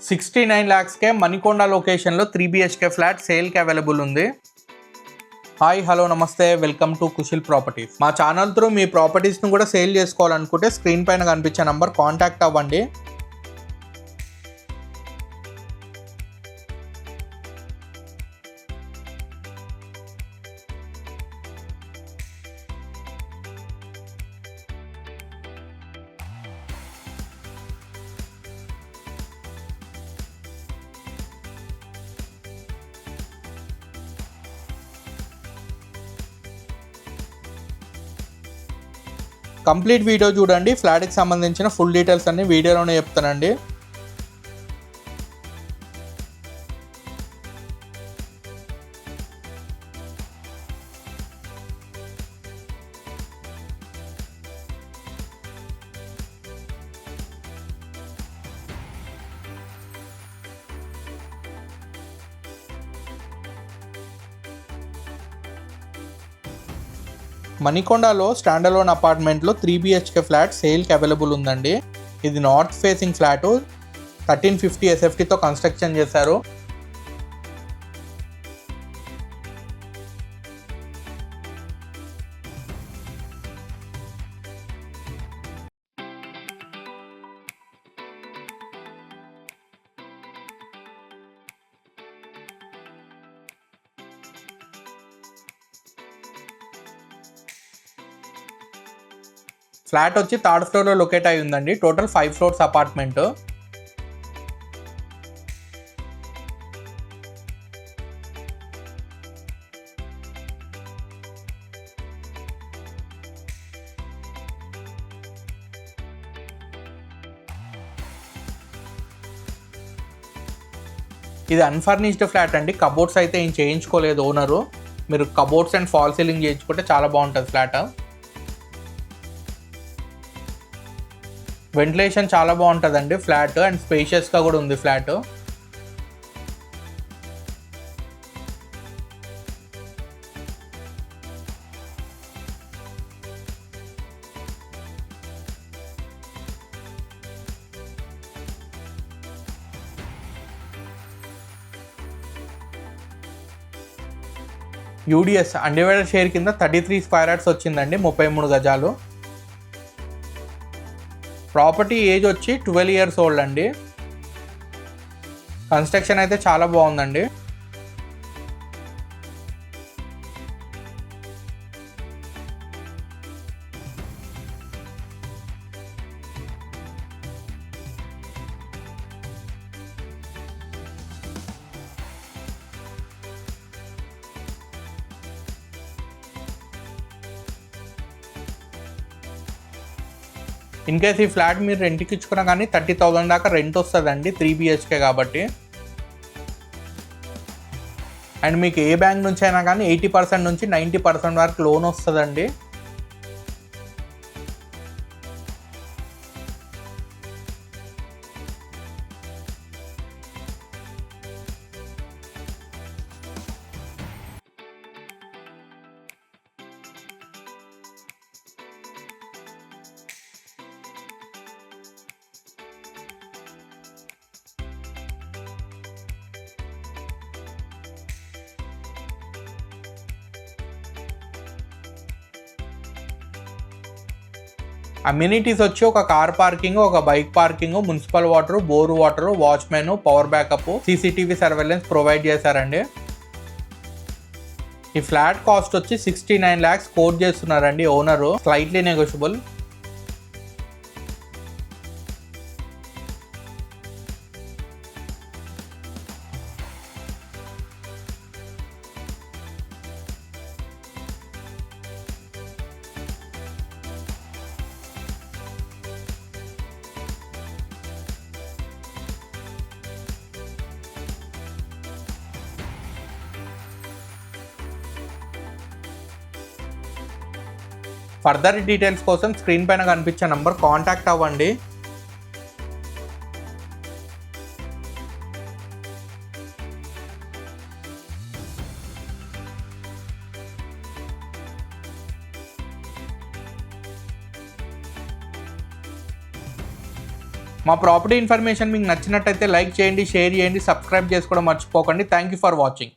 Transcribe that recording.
69 lakhsకే మణికొండ లొకేషన్లో 3 BHK flat సేల్కి available ఉంది. హాయ్ హలో నమస్తే, వెల్కమ్ టు కుశల్ ప్రాపర్టీస్. మా ఛానల్ త్రూ మీ ప్రాపర్టీస్ను కూడా సేల్ చేసుకోవాలనుకుంటే స్క్రీన్ పైన కనిపించే నంబర్ కాంటాక్ట్ అవ్వండి. కంప్లీట్ వీడియో చూడండి. ఫ్లాట్కి సంబంధించిన ఫుల్ డీటెయిల్స్ అన్ని వీడియోలోనే చెప్తానండి. మణికొండలో స్టాండలోన్ అపార్ట్మెంట్లో 3 BHK ఫ్లాట్ సేల్కి అవైలబుల్ ఉందండి. ఇది నార్త్ ఫేసింగ్ ఫ్లాటు, 1350 SFTతో కన్స్ట్రక్షన్ చేశారు. ఫ్లాట్ వచ్చి థర్డ్ ఫ్లోర్లో లొకేట్ అయి ఉందండి. Total 5 floors apartment. ఇది అన్ఫర్నిష్డ్ ఫ్లాట్ అండి. కబోర్డ్స్ అయితే ఏం చేయించుకోలేదు ఓనరు. మీరు కబోర్డ్స్ అండ్ ఫాల్ సీలింగ్ చేయించుకుంటే చాలా బాగుంటుంది ఫ్లాట్. వెంటిలేషన్ చాలా బాగుంటుందండి ఫ్లాట్, అండ్ స్పేషియస్గా కూడా ఉంది ఫ్లాట్. యూడిఎస్ అన్డివైడెడ్ షేర్ కింద 33 స్క్వేర్ యార్డ్స్ వచ్చిందండి, 33 గజాలు. ప్రాపర్టీ ఏజ్ వచ్చి 12 years ఓల్డ్ అండి. కన్స్ట్రక్షన్ అయితే చాలా బాగుందండి. ఇన్ కేస్ ఈ ఫ్లాట్ మీరు రెంట్కి ఇచ్చుకున్నా కానీ 30,000 దాకా రెంట్ వస్తుందండి, 3 BHK కాబట్టి. అండ్ మీకు ఏ బ్యాంక్ నుంచి అయినా కానీ 80% నుంచి 90% వరకు లోన్ వస్తుందండి. అమ్యూనిటీస్ వచ్చి ఒక కార్ పార్కింగ్, ఒక bike parking, municipal water, bore water, watchmen, power backup, CCTV surveillance provide చేశారండి. ఈ ఫ్లాట్ కాస్ట్ వచ్చి 69 lakhs కోట్ చేస్తున్నారండి owner, slightly negotiable. Further details కోసం స్క్రీన్ పైన కనిపించే నంబర్ కాంటాక్ట్ అవ్వండి. మా ప్రాపర్టీ ఇన్ఫర్మేషన్ మీకు నచ్చినట్టయితే లైక్ చేయండి, షేర్ చేయండి, సబ్స్క్రైబ్ చేసుకోవడం మర్చిపోకండి. Thank you for watching.